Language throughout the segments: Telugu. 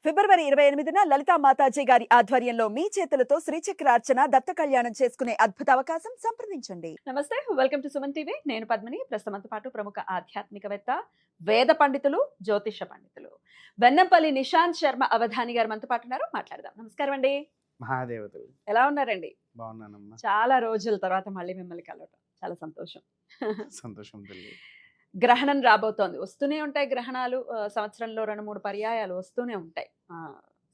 ఫిబ్రవరి 28న లలితా మాతాజీ గారి ఆధ్వర్యంలో మీ చేతులతో శ్రీచక్రార్చన దత్త కళ్యాణం చేసుకునే అద్భుత అవకాశం సంప్రదించండి. నమస్తే, వెల్కమ్ టు సుమన్ టీవీ. నేను పద్మిని. ప్రస్తుతంతో పాటు ప్రముఖ ఆధ్యాత్మికవేత్త, వేద పండితులు, జ్యోతిష పండితులు వెన్నంపల్లి నిశాంత్ శర్మ అవధాని గారు మనతో పాటు ఉన్నారు. మాట్లాడదాం. నమస్కారం అండి. మహాదేవతలు. ఎలా ఉన్నారండి? బాగున్నానమ్మా. చాలా రోజుల తర్వాత మళ్ళీ మిమ్మల్ని కలవటం చాలా సంతోషం. సంతోషం తల్లి. గ్రహణం రాబోతోంది. వస్తూనే ఉంటాయి గ్రహణాలు. సంవత్సరంలో 2-3 పర్యాయాలు వస్తూనే ఉంటాయి.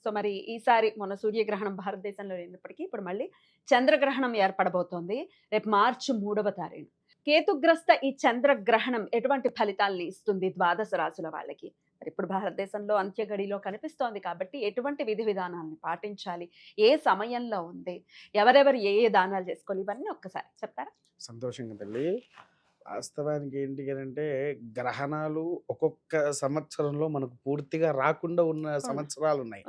సో మరి ఈసారి మొన్న సూర్యగ్రహణం భారతదేశంలో లేనప్పటికీ ఇప్పుడు మళ్ళీ చంద్రగ్రహణం ఏర్పడబోతోంది రేపు మార్చి 3వ తారీఖు. కేతుగ్రస్త ఈ చంద్రగ్రహణం ఎటువంటి ఫలితాల్ని ఇస్తుంది ద్వాదశ రాశుల వాళ్ళకి? మరి ఇప్పుడు భారతదేశంలో అంత్యగడిలో కనిపిస్తోంది కాబట్టి ఎటువంటి విధి విధానాలను పాటించాలి, ఏ సమయంలో ఉంది, ఎవరెవరు ఏ ఏ దానాలు చేసుకోవాలి, ఇవన్నీ ఒక్కసారి చెప్తారా? సంతోషంగా తల్లి. వాస్తవానికి ఏంటి అంటే గ్రహణాలు ఒక్కొక్క సంవత్సరంలో మనకు పూర్తిగా రాకుండా ఉన్న సంవత్సరాలు ఉన్నాయి.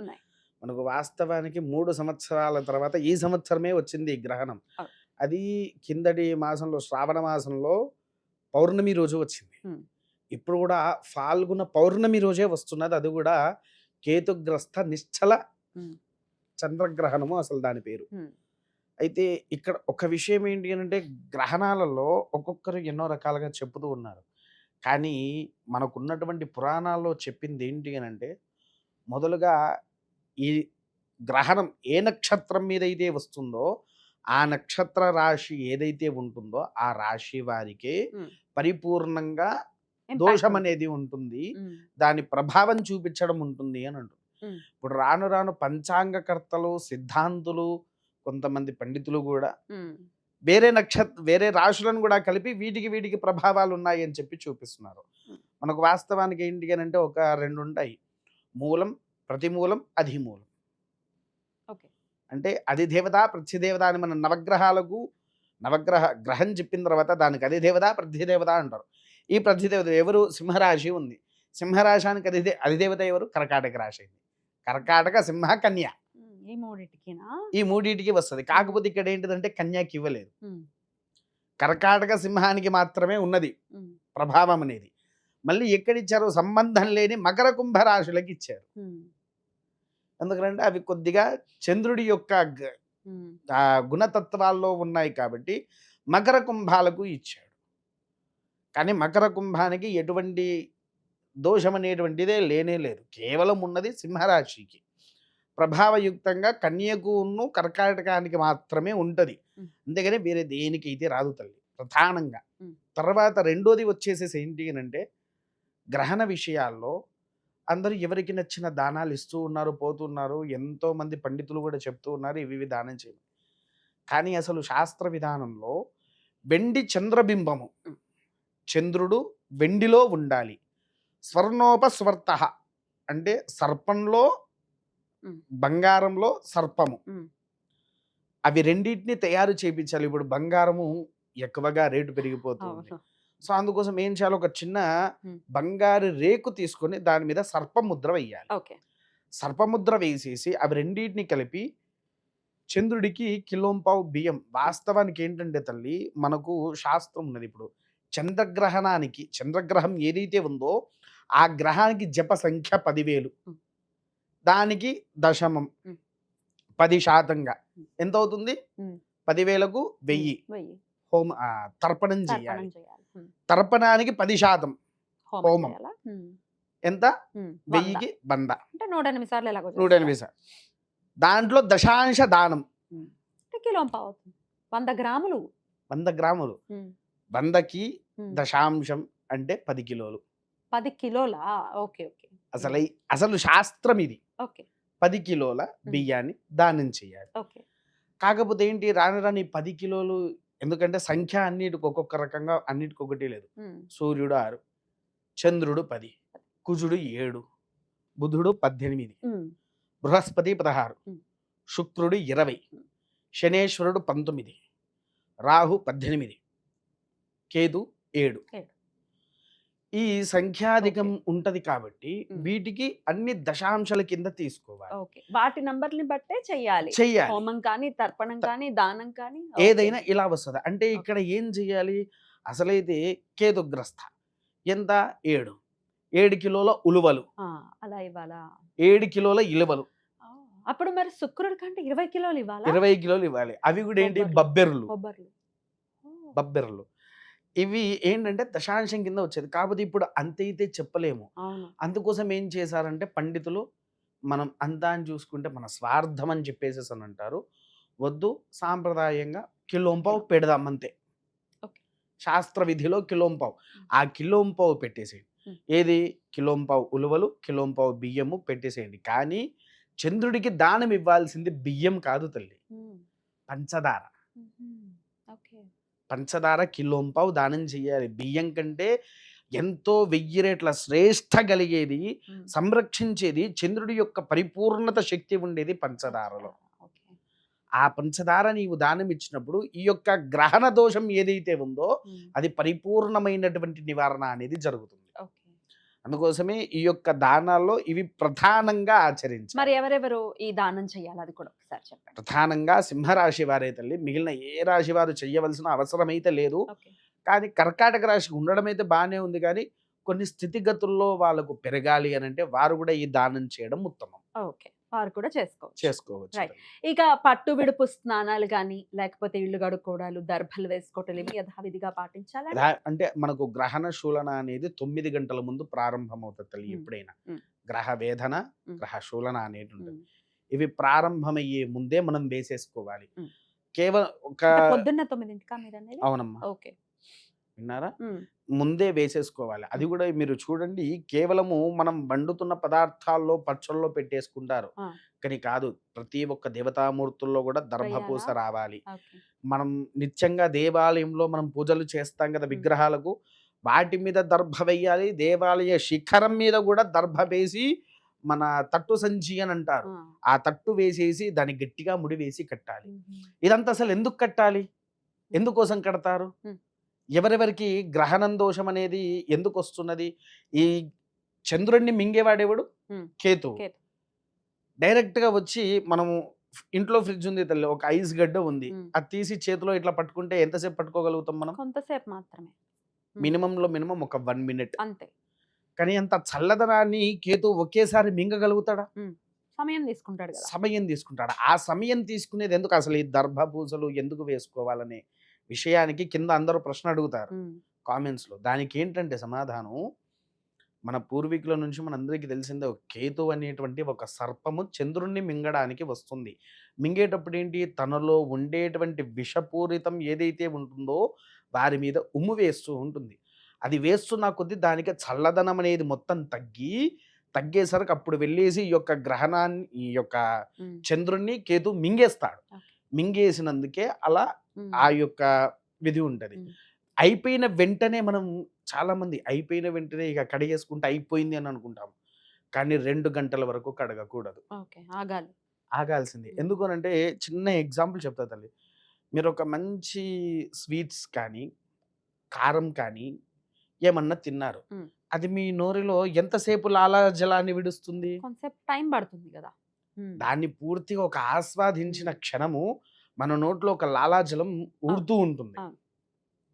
మనకు వాస్తవానికి 3 సంవత్సరాల తర్వాత ఈ సంవత్సరమే వచ్చింది ఈ గ్రహణం. అది కిందటి మాసంలో శ్రావణ మాసంలో పౌర్ణమి రోజు వచ్చింది. ఇప్పుడు కూడా ఫాల్గుణ పౌర్ణమి రోజే వస్తున్నది. అది కూడా కేతుగ్రస్త నిశ్చల చంద్రగ్రహణము అసలు దాని పేరు. అయితే ఇక్కడ ఒక విషయం ఏంటి అంటే గ్రహణాలలో ఒక్కొక్కరు ఎన్నో రకాలుగా చెప్తూ ఉన్నారు. కానీ మనకున్నటువంటి పురాణాల్లో చెప్పింది ఏంటి అంటే మొదలుగా ఈ గ్రహణం ఏ నక్షత్రం మీద అయితే వస్తుందో ఆ నక్షత్ర రాశి ఏదైతే ఉంటుందో ఆ రాశి వారికి పరిపూర్ణంగా దోషం అనేది ఉంటుంది, దాని ప్రభావం చూపించడం ఉంటుంది అని అంటుంది. ఇప్పుడు రాను రాను పంచాంగకర్తలు, సిద్ధాంతులు, కొంతమంది పండితులు కూడా వేరే రాశులను కూడా కలిపి వీటికి ప్రభావాలు ఉన్నాయి అని చెప్పి చూపిస్తున్నారు. మనకు వాస్తవానికి ఏంటి అని అంటే ఒక 2 ఉంటాయి: మూలం, ప్రతిమూలం, అధిమూలం. అంటే అధిదేవత, ప్రతిదేవత అని మన నవగ్రహాలకు గ్రహం చెప్పిన తర్వాత దానికి అధిదేవత, ప్రతిదేవత అంటారు. ఈ ప్రతిదేవత ఎవరు? సింహరాశి ఉంది. సింహరాశానికి అధిదేవత ఎవరు? కర్కాటక రాశి అయింది. కర్కాటక, సింహ, కన్య ఈ మూడింటికి వస్తుంది. కాకపోతే ఇక్కడ ఏంటిదంటే కన్యాకి ఇవ్వలేదు, కర్కాటక సింహానికి మాత్రమే ఉన్నది ప్రభావం అనేది. మళ్ళీ ఎక్కడిచ్చారు? సంబంధం లేని మకర కుంభ రాశులకి ఇచ్చారు. ఎందుకంటే అవి కొద్దిగా చంద్రుడి యొక్క గుణతత్వాల్లో ఉన్నాయి కాబట్టి మకర కుంభాలకు ఇచ్చాడు. కానీ మకర కుంభానికి ఎటువంటి దోషం అనేటువంటిదే లేనే లేదు. కేవలం ఉన్నది సింహరాశికి ప్రభావయుక్తంగా కన్యకును కర్కాటకానికి మాత్రమే ఉంటుంది. అంతేగాని వేరే దేనికి అయితే రాదు తల్లి ప్రధానంగా. తర్వాత రెండోది వచ్చేసేసి ఏంటి అంటే గ్రహణ విషయాల్లో అందరూ ఎవరికి నచ్చిన దానాలు ఇస్తూ ఉన్నారు, పోతున్నారు. ఎంతో మంది పండితులు కూడా చెప్తూ ఉన్నారు ఇవి దానం చేయాలి. కానీ అసలు శాస్త్ర విధానంలో వెండి చంద్రబింబము, చంద్రుడు వెండిలో ఉండాలి. స్వర్ణోపస్వర్త అంటే సర్పంలో బంగారంలో సర్పము, అవి రెండింటిని తయారు చేయించాలి. ఇప్పుడు బంగారము ఎక్కువగా రేటు పెరిగిపోతుంది. సో అందుకోసం ఏం చేయాలి? ఒక చిన్న బంగారు రేకు తీసుకొని దాని మీద సర్పముద్ర వేయాలి. సర్పముద్ర వేసేసి అవి రెండింటిని కలిపి చంద్రుడికి కిలోంపావు బియ్యం. వాస్తవానికి ఏంటంటే తల్లి మనకు శాస్త్రం ఉన్నది. ఇప్పుడు చంద్రగ్రహం ఏదైతే ఉందో ఆ గ్రహానికి జప సంఖ్య 10,000, దానికి దశమం 10% ఎంత అవుతుంది? 10,000కు 1000 హోమ తర్పణం చేయాలి. తర్పణానికి 10% హోమం ఎంత? 1000కి 100, 108 సార్లు. 108 సార్లు. దాంట్లో దశాంశ దానం 100 గ్రాములు. 100 గ్రాములు 100కి దశాంశం అంటే 10 కిలోలు. 10 కిలోలా? అసలు శాస్త్రం ఇది. 10 కిలోల బియ్యాన్ని దానం చేయాలి. కాకపోతే ఏంటి రాను రాని 10 కిలోలు, ఎందుకంటే సంఖ్య అన్నిటికి ఒక్కొక్క రకంగా, అన్నిటికి ఒకటి లేదు. సూర్యుడు 6, చంద్రుడు 10, కుజుడు 7, బుధుడు 18, బృహస్పతి 16, శుక్రుడు 20, శనేశ్వరుడు 19, రాహు 18, కేతు 7. ఈ సంఖ్యాధికం ఉంటది కాబట్టి వీటికి అన్ని దశాంశాల కింద తీసుకోవాలి. వాటి నంబర్ని బట్టే చెయ్యాలి. హోమం కానీ, తర్పణం కానీ, దానం కానీ ఏదైనా ఇలా వస్తుంది. అంటే ఇక్కడ ఏం చెయ్యాలి? అసలైతే కేతుగ్రస్త ఎంత? 7. 7 కిలోల ఉలువలు, అలా ఇవ్వాలా? 7 కిలోల ఇలువలు, ఆ, అప్పుడు మరి శుక్రుడి కంటే 20 కిలోలు ఇవ్వాలా? 20 కిలోలు ఇవ్వాలి. అవి కూడా ఏంటి, బొబ్బర్లు. బబ్బెర్లు. బొబ్బర్లు. ఓ, బబ్బెర్లు ఇవి ఏంటంటే దశాంశం కింద వచ్చేది. కాకపోతే ఇప్పుడు అంతైతే చెప్పలేము. అవును. అందుకోసం ఏం చేశారంటే పండితులు, మనం అంతా అని చూసుకుంటే మన స్వార్థం అని చెప్పేసేసి అని అంటారు. వద్దు, సాంప్రదాయంగా కిలోంపావు పెడదాం అంతే. ఓకే. శాస్త్ర విధిలో కిలోంపావు, ఆ కిలోంపావు పెట్టేసేయండి. ఉమ్. ఏది, కిలోంపావు ఉలువలు, కిలోంపావు బియ్యము పెట్టేసేయండి. కానీ చంద్రుడికి దానం ఇవ్వాల్సింది బియ్యం కాదు తల్లి, ఉమ్. పంచదార. ఉహుం. ఓకే. పంచదార కిలోంపావు దానం చెయ్యాలి. బియ్యం కంటే ఎంతో 1000 రెట్ల శ్రేష్ఠ కలిగేది, ఉమ్. సంరక్షించేది, చంద్రుడి యొక్క పరిపూర్ణత శక్తి ఉండేది పంచదారలో. ఓకే. ఆ పంచదార నీవు దానం ఇచ్చినప్పుడు ఈ యొక్క గ్రహణ దోషం ఏదైతే ఉందో ఉమ్. అది పరిపూర్ణమైనటువంటి నివారణ అనేది జరుగుతుంది. ఓకే. అందుకోసమే ఈ యొక్క దానాల్లో ఇవి ప్రధానంగా ఆచరించాలి. మరి ఎవరెవరు ఈ దానం చేయాలి అది కూడా ఒకసారి చెప్పండి. ప్రధానంగా సింహరాశి వారే తల్లి, మిగిలిన ఏ రాశి వారు చేయవలసిన అవసరం అయితే లేదు. ఓకే. కానీ కర్కాటక రాశి ఉండడం అయితే బాగానే ఉంది, కానీ కొన్ని స్థితిగతుల్లో వాళ్ళకు పెరగాలి అని అంటే వారు కూడా ఈ దానం చేయడం ఉత్తమం. ఓకే, వారు కూడా చేసుకోవచ్చు. చేసుకోవచ్చు. Right. ఇక పట్టు విడుపు స్నానాలు కానీ లేకపోతే ఇల్లు గడుక్కోవడాలు, దర్భలు వేసుకోవటాలు ఇవి యథావిధిగా పాటించాలా? అంటే మనకు గ్రహణ శూలన అనేది 9 గంటల ముందు ప్రారంభమవుతుంది తల్లి. ఉమ్. ఎప్పుడైనా ఉమ్. గ్రహ వేదన, ఉమ్. గ్రహ శూలన అనేది ఉంటుంది. ఉమ్. ఇవి ప్రారంభమయ్యే ముందే మనం వేసేసుకోవాలి. ఉమ్. కేవలం ఒక అంటే పొద్దున్న 9ంటికా మీరు అనేది? అవునమ్మా, ఓకే. విన్నారా, ఉమ్. ముందే వేసేసుకోవాలి. అది కూడా మీరు చూడండి, కేవలము మనం వండుతున్న పదార్థాల్లో పచ్చళ్ళలో పెట్టేసుకుంటారు, ఆ. కానీ కాదు. ప్రతి ఒక్క దేవతామూర్తుల్లో కూడా దర్భపూస వేయాలా? రావాలి. ఓకే. మనం నిత్యంగా దేవాలయంలో మనం పూజలు చేస్తాం కదా విగ్రహాలకు, వాటి మీద దర్భ వేయాలి. దేవాలయ శిఖరం మీద కూడా దర్భ వేసి మన తట్టు సంచి అని అంటారు, ఆ. ఆ తట్టు వేసేసి దాన్ని గట్టిగా ముడి వేసి కట్టాలి. ఉహుం. ఇదంతా అసలు ఎందుకు కట్టాలి, ఎందుకోసం కడతారు, ఉమ్. ఎవరెవరికి గ్రహణం దోషం అనేది ఎందుకు వస్తున్నది? ఈ చంద్రుడిని మింగేవాడేవాడు ఉమ్. కేతువు. కేతు. డైరెక్ట్ గా వచ్చి మనము ఇంట్లో ఫ్రిడ్జ్ ఉంది తల్లి, ఒక ఐస్ గడ్డ ఉంది, ఉమ్. అది తీసి చేతిలో ఇట్లా పట్టుకుంటే ఎంతసేపు పట్టుకోగలుగుతాం మనం? కొంతసేపు మాత్రమే. ఉమ్. మినిమంలో మినిమం ఒక 1 మినిట్. అంతే. కానీ అంత చల్లదనాన్ని కేతు ఒకేసారి మింగగలుగుతాడా? సమయం తీసుకుంటాడు కదా. సమయం తీసుకుంటాడా? ఆ సమయం తీసుకునేది ఎందుకు? అసలు ఈ దర్భ పూజలు ఎందుకు వేసుకోవాలనే విషయానికి కింద అందరూ ప్రశ్న అడుగుతారు ఉమ్. కామెంట్స్ లో. దానికి ఏంటంటే సమాధానం, మన పూర్వీకుల నుంచి మనందరికీ తెలిసిందే, కేతు అనేటువంటి ఒక సర్పము చంద్రుణ్ణి మింగడానికి వస్తుంది. మింగేటప్పుడు ఏంటి, తనలో ఉండేటువంటి విషపూరితం ఏదైతే ఉంటుందో వారి మీద ఉమ్ము వేస్తూ ఉంటుంది. అది వేస్తున్న కొద్దీ దానికి చల్లదనం అనేది మొత్తం తగ్గేసరికి అప్పుడు వెళ్ళేసి ఈ యొక్క గ్రహణాన్ని, ఈ యొక్క ఉమ్. చంద్రుణ్ణి కేతు మింగేస్తాడు. ఓకే. మింగేసినందుకే అలా ఉమ్. ఆ యొక్క విధి ఉంటది. ఉమ్. అయిపోయిన వెంటనే మనం చాలా మంది అయిపోయిన వెంటనే ఇక కడిగేసుకుంటే అయిపోయింది అని అనుకుంటాం, కానీ 2 గంటల వరకు కడగకూడదు, ఓకే, ఆగాలి. ఆగాల్సింది. ఎందుకు అంటే చిన్న ఎగ్జాంపుల్ చెప్తా తల్లి. మీరు ఒక మంచి స్వీట్స్ కానీ కారం కానీ ఏమన్నా తిన్నారు, ఉమ్. అది మీ నోరిలో ఎంతసేపు లాలాజలాన్ని విడుస్తుంది? కొంతసేపు టైం పడుతుంది కదా. ఉమ్. దాన్ని పూర్తిగా ఒక ఆస్వాదించిన ఉమ్. క్షణము మన నోట్లో ఒక లాలాజలం ఊరుతూ ఉంటుంది, అవును.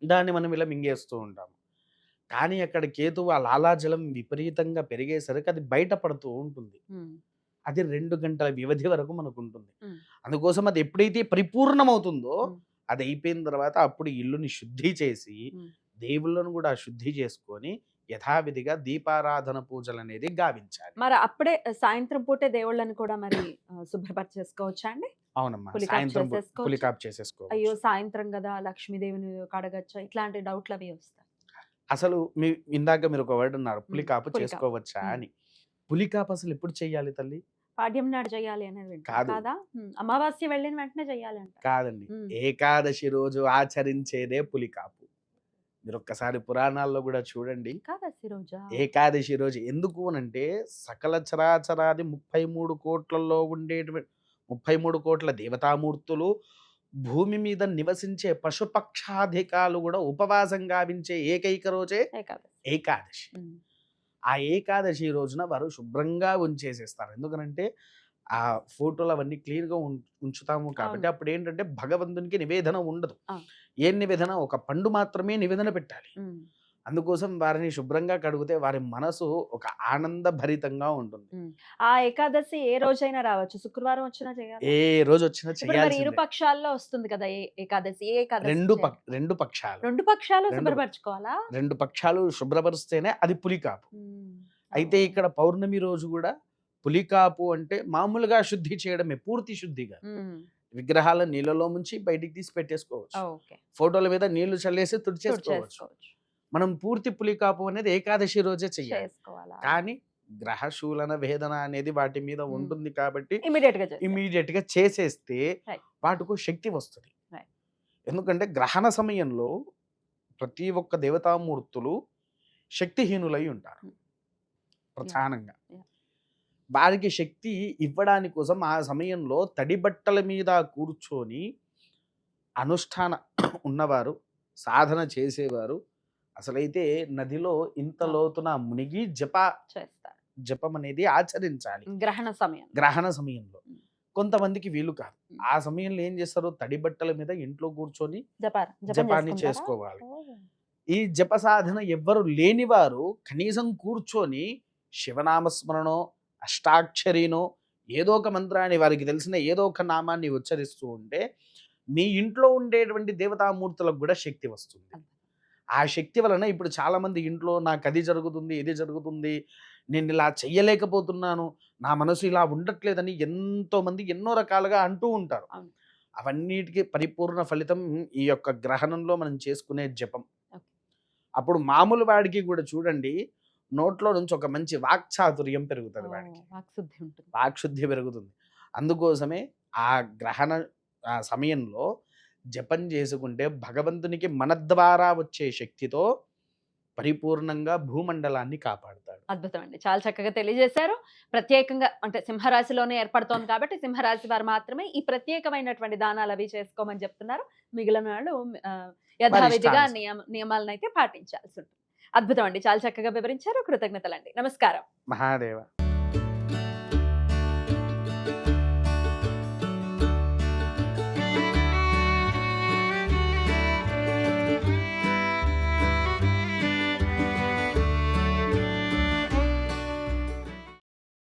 దాన్ని మనం ఇలా మింగేస్తూ ఉంటాము. కానీ అక్కడ కేతువు ఆ లాలాజలం విపరీతంగా పెరిగేసరికి అది బయటపడుతూ ఉంటుంది. ఉమ్. అది 2 గంటల వ్యవధి వరకు మనకు ఉంటుంది. ఉమ్. అందుకోసం అది ఎప్పుడైతే పరిపూర్ణమవుతుందో ఉమ్. అది అయిపోయిన తర్వాత అప్పుడు ఇల్లుని శుద్ధి చేసి ఉమ్. దేవుళ్ళను కూడా శుద్ధి చేసుకొని యథావిధిగా దీపారాధన పూజలు అనేది గావించాలి. మరి అప్పుడే సాయంత్రం పూటే దేవుళ్ళని కూడా మరి శుభ్రపరిచేసుకోవచ్చా అండి? అవునమ్మా, పులికాపు సాయంత్రం చేసేసుకోవచ్చా? పులికాపు అయ్యో చేసేసుకోవచ్చు. సాయంత్రం కదా లక్ష్మీదేవిని కడగచ్చా, ఇట్లాంటి డౌట్లు అవి వస్తాయి. అసలు ఇందాక మీరు ఒక వర్డ్ అన్నారు, పులికాపు పులికాపు. చేసుకోవచ్చా ఉమ్. అని. పులికాపు అసలు ఎప్పుడు చెయ్యాలి తల్లి? పాడ్యం నాడు చేయాలి అనేది వింటాం కాదు. కాదా? అమావాస్య వెళ్ళిన వెంటనే చేయాలి అంట. కాదండి, ఉమ్. ఏకాదశి రోజు ఆచరించేదే పులికాపు. మీరు ఒక్కసారి పురాణాల్లో కూడా చూడండి, ఏకాదశి రోజా? ఏకాదశి రోజు. ఎందుకు అనంటే సకల చరాచరాది 33 కోట్లలో ఉండేటువంటి 33 కోట్ల దేవతామూర్తులు, భూమి మీద నివసించే పశుపక్షాధికాలు కూడా ఉపవాసం గావించే ఏకైక రోజే ఏకాదశి. ఏకాదశి. ఉమ్. ఆ ఏకాదశి రోజున వారు శుభ్రంగా ఉంచేసేస్తారు. ఎందుకనంటే ఆ ఫోటోలు అవన్నీ క్లియర్గా ఉంచుతాము కాబట్టి అవును. అప్పుడు ఏంటంటే భగవంతునికి నివేదన ఉండదు. అవును. ఏం నివేదన? ఒక పండు మాత్రమే నివేదన పెట్టాలి. ఉమ్. అందుకోసం వారిని శుభ్రంగా కడిగితే వారి మనసు ఒక ఆనందభరితంగా ఉంటుంది. ఆ ఏకాదశి ఏ రోజైనా రావచ్చు. శుక్రవారం వచ్చినా చేయాలా? ఏ రోజు వచ్చినా ఇప్పుడు మరి ఇరు చేయాల్సిందే. పక్షాల్లో వస్తుంది కదా ఏకాదశి. ఏ ఏకాదశి రెండు చేయాలి? రెండు పక్షాలు రెండు పక్షాలు రెండు- శుభ్రపరచుకోవాలా? రెండు పక్షాలు శుభ్రపరిస్తేనే అది పులికాపు. ఉమ్. అయితే ఇక్కడ పౌర్ణమి రోజు కూడా పులికాపు అంటే మామూలుగా శుద్ధి చేయడమే, పూర్తి శుద్ధిగా. ఉమ్. విగ్రహాలను నీళ్ళలో ముంచి బయటికి తీసి పెట్టేసుకోవచ్చు. ఓకే. ఫోటోల మీద నీళ్లు చల్లేసి తుడిచేసుకోవచ్చు. చేసుకోవచ్చు. మనం పూర్తి పులికాపు అనేది ఏకాదశి రోజే చెయ్యాలి. చేసుకోవాలా? కానీ గ్రహశూలన వేదన అనేది వాటి మీద ఉంటుంది కాబట్టి ఇమీడియట్ గా చేసేయాలి. ఇమీడియట్ గా చేసేస్తే Right. వాటికి శక్తి వస్తుంది. Right. ఎందుకంటే గ్రహణ సమయంలో ప్రతి ఒక్క దేవతామూర్తులు శక్తిహీనులై ఉంటారు ప్రధానంగా. Yeah. వారికి శక్తి ఇవ్వడానికి కోసం ఆ సమయంలో తడి బట్టల మీద కూర్చొని అనుష్ఠాన ఉన్నవారు, సాధన చేసేవారు అసలైతే నదిలో ఇంత లోతున మునిగి చేస్తారు జపం అనేది ఆచరించాలి గ్రహణ సమయం. గ్రహణ సమయంలో. Mm. కొంతమందికి వీలు కాదు. Mm. ఆ సమయంలో ఏం చేస్తారు, తడి బట్టల మీద ఇంట్లో కూర్చొని జపం జపాన్ని చేసుకుంటారా? చేసుకోవాలి. ఓ. ఈ జప సాధన ఎవ్వరు లేని వారు కనీసం కూర్చొని శివనామస్మరణో అష్టాక్షరినో ఏదో ఒక మంత్రాన్ని, వారికి తెలిసిన ఏదో ఒక నామాన్ని ఉచ్చరిస్తూ ఉంటే మీ ఇంట్లో ఉండేటువంటి దేవతామూర్తులకు కూడా శక్తి వస్తుంది. ఆ శక్తి వలన ఇప్పుడు చాలా మంది ఇంట్లో నాకు అది జరుగుతుంది, ఇది జరుగుతుంది, నేను ఇలా చెయ్యలేకపోతున్నాను, నా మనసు ఇలా ఉండట్లేదని ఎంతో మంది ఎన్నో రకాలుగా అంటూ ఉంటారు. అవును. అవన్నిటికీ పరిపూర్ణ ఫలితం ఈ యొక్క గ్రహణంలో మనం చేసుకునే జపం. Okay. అప్పుడు మామూలు వాడికి కూడా చూడండి, నోట్లో నుంచి ఒక మంచి వాక్చాతుర్యం పెరుగుతుంది ఓ, వాడికి, వాక్శుద్ధి ఉంటుంది. వాక్శుద్ధి పెరుగుతుంది. అందుకోసమే ఆ గ్రహణ ఆ సమయంలో జపం చేసుకుంటే భగవంతునికి మన ద్వారా వచ్చే శక్తితో పరిపూర్ణంగా భూమండలాన్ని కాపాడుతాడు. అద్భుతం అండి. చాలా చక్కగా తెలియజేశారు. ప్రత్యేకంగా అంటే సింహరాశిలోనే ఏర్పడుతోంది కాబట్టి సింహరాశి వారు మాత్రమే ఈ ప్రత్యేకమైనటువంటి దానాలు అవి చేసుకోమని చెప్తున్నారు. మిగిలిన వాళ్ళు యథావిధిగా నియమాలను అయితే పాటించాల్సి ఉంటుంది. అద్భుతం అండి. చాలా చక్కగా వివరించారు. కృతజ్ఞతలండి. నమస్కారం. మహాదేవ.